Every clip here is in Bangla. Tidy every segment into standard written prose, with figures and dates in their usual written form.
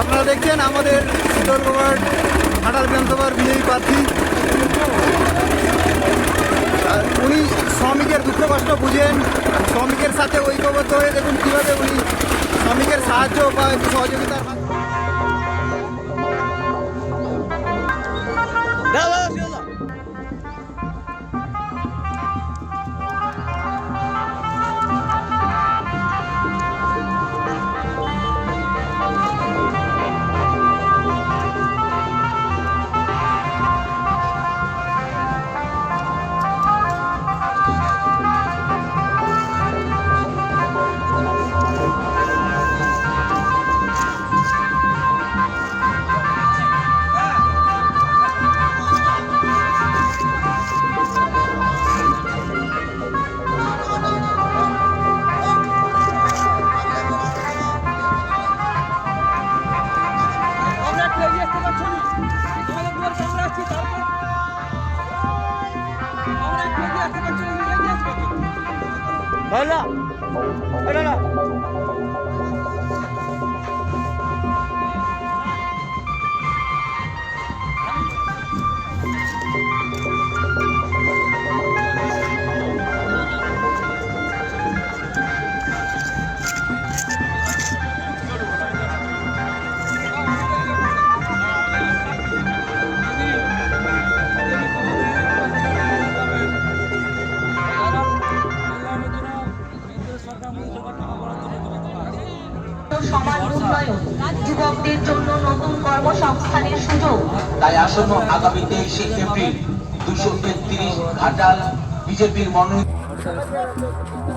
আপনারা দেখছেন আমাদের শীতলকুমার ঘাটাল বিধানসভার বিজয়ী প্রার্থী। উনি শ্রমিকের দুঃখ কষ্ট বুঝেন, শ্রমিকের সাথে ঐক্যবদ্ধ হয়ে দেখুন কীভাবে উনি শ্রমিকের সাহায্য বা সহযোগিতার সমাজ উন্নয়ন, যুবকদের জন্য নতুন কর্মসংস্থানের সুযোগ। তাই আসন্ন আগামী 23শে এপ্রিল 233 ঘাটাল বিজেপির মনোনীত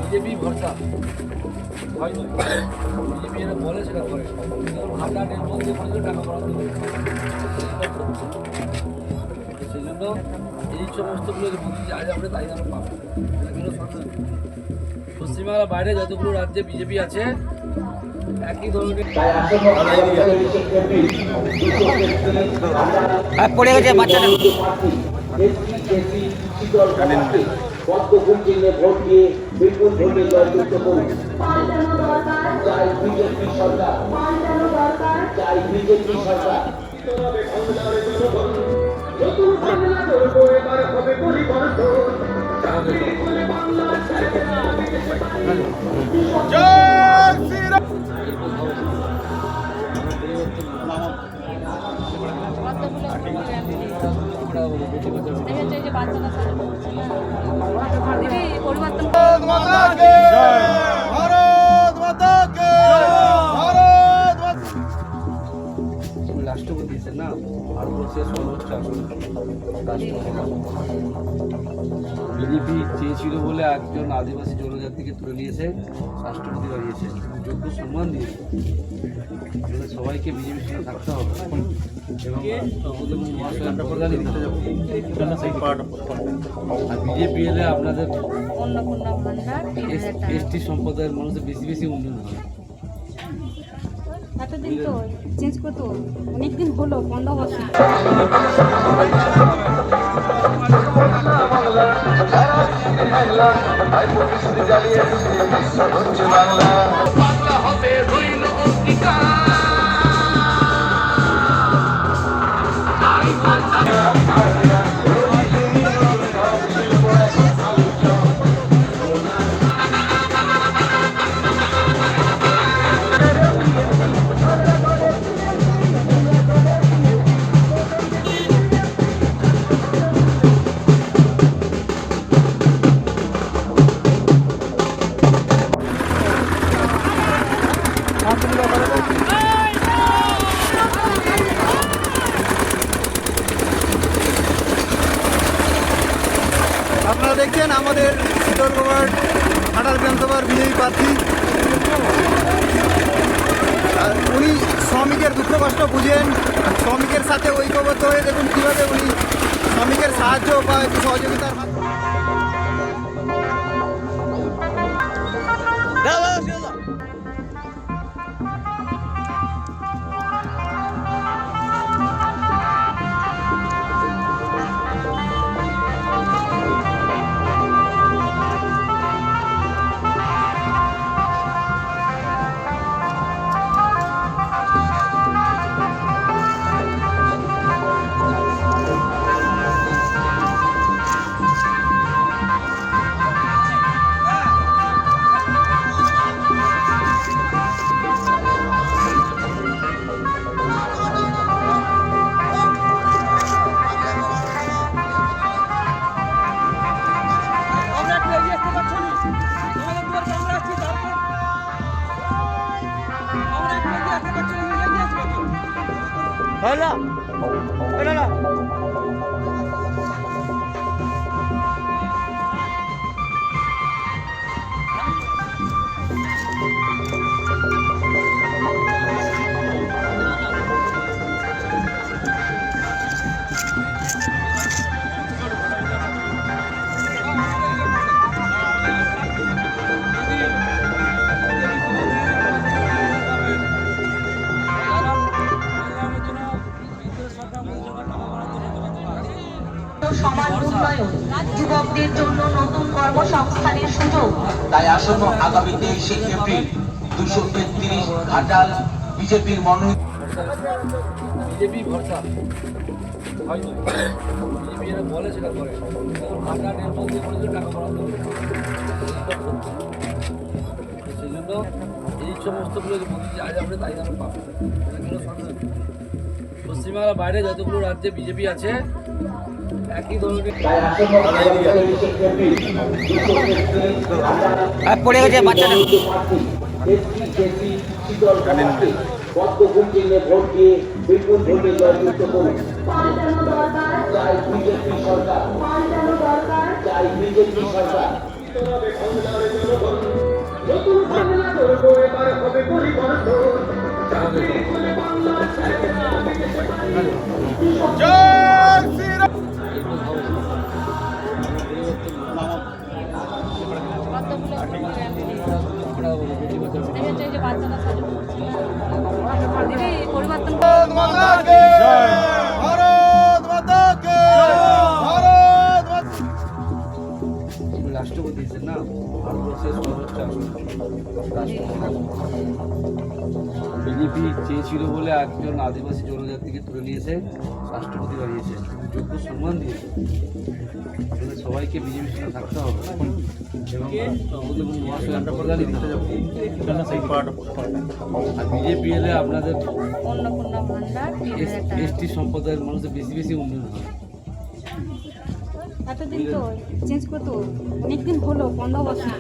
বিজেপি ভরসা বিজেপি যেটা বলে সেটা করে ঘাটালের মধ্যে টাকা বরাদ্দ করে সেই জন্য এই সমস্তগুলো যে বলছি আজ আমরা তাই আমরা পাবো। পশ্চিমবাংলার বাইরে যতগুলো রাজ্যে বিজেপি আছে একই ধরনের পড়ে গেছে বাচ্চাটা। ভোট দিয়ে বিপুল ভোটে জয়যুক্ত করুন। চাই বিজেপি সরকার, চাই বিজেপি সরকার। রাষ্ট্রপতি না ভারতবর্ষের সর্বোচ্চ আসন বিজেপি চেয়েছিল বলে একজন আদিবাসী জনজাতিকে তুলে নিয়েছে, রাষ্ট্রপতি বানিয়েছে, যোগ্য সম্মান দিয়েছে। সবাইকে বিজেপির সঙ্গে থাকতে হবে এবং মহাশয় দিতে যাবো। আর বিজেপি এলে আপনাদের এসটি সম্প্রদায়ের মানুষের বেশি বেশি উন্নয়ন হবে। এতদিন তো চেঞ্জ করতো, অনেকদিন হলো 15 বছর। আপনারা দেখছেন আমাদের শীতলকুমার ঘাটাল বিধানসভার বিজয়ী প্রার্থী। উনি শ্রমিকের দুঃখ কষ্ট বুঝেন, শ্রমিকের সাথে ঐক্যবদ্ধ হয়ে দেখুন কীভাবে উনি শ্রমিকের সাহায্য বা সহযোগিতার সমাজ উন্নয়ন, যুবকদের জন্য নতুন কর্মসংস্থানের সুযোগ। তাই আসন্ন আগামী 23শে এপ্রিল 233 ঘাটাল বিজেপির মনোনীত বিজেপি ভরসা হয় না। বিজেপি যেটা বলে সেটা করে। আমরা নির্মল দিয়ে কোনো টাকা বরাদ্দ করে না। সেই জন্য এই সমস্তগুলো যে বলছি আজ আমরা তাই আমরা পাবো। এগুলো সরকার। পশ্চিমবাংলার বাইরে যতগুলো রাজ্যে বিজেপি আছে একই ধরনের তাই আসন্ন আগামী 23শে এপ্রিল 233 ঘাটাল পড়ে গেছে বাচ্চাটা। এসপি শীতল কুমারকে পদ্মফুল চিহ্নে ভোট দিয়ে বিপুল ভোটে জয়যুক্ত করুন। পাল্টানো দরকার, চাই বিজেপি সরকার। পাল্টানো দরকার, চাই বিজেপি সরকার। নতুন বাংলা করবো, এবার হবে পরিবর্তন। যে বাচ্চারা সাজু পরিবর্তন ভারত মাতা কে ভারত মাতা রাষ্ট্রপতি হিসেবে না ভারতবর্ষের সর্বোচ্চ আসন বিজেপি চেয়েছিল বলে একজন আদিবাসী জনজাতিকে তুলে নিয়েছে, রাষ্ট্রপতি বানিয়েছে, যোগ্য সম্মান দিয়েছে। আসলে সবাইকে বিজেপির সঙ্গে থাকতে হবে এবং মহাশয় প্রধানই দিতে যাবো। আর বিজেপি এলে আপনাদের অন্নপূর্ণা ভান্ডার 3,000 টাকা। এসটি সম্প্রদায়ের মানুষের বেশি বেশি উন্নয়ন হয়। এতদিন তো চেঞ্জ করতো অনেকদিন হলো 15 বছর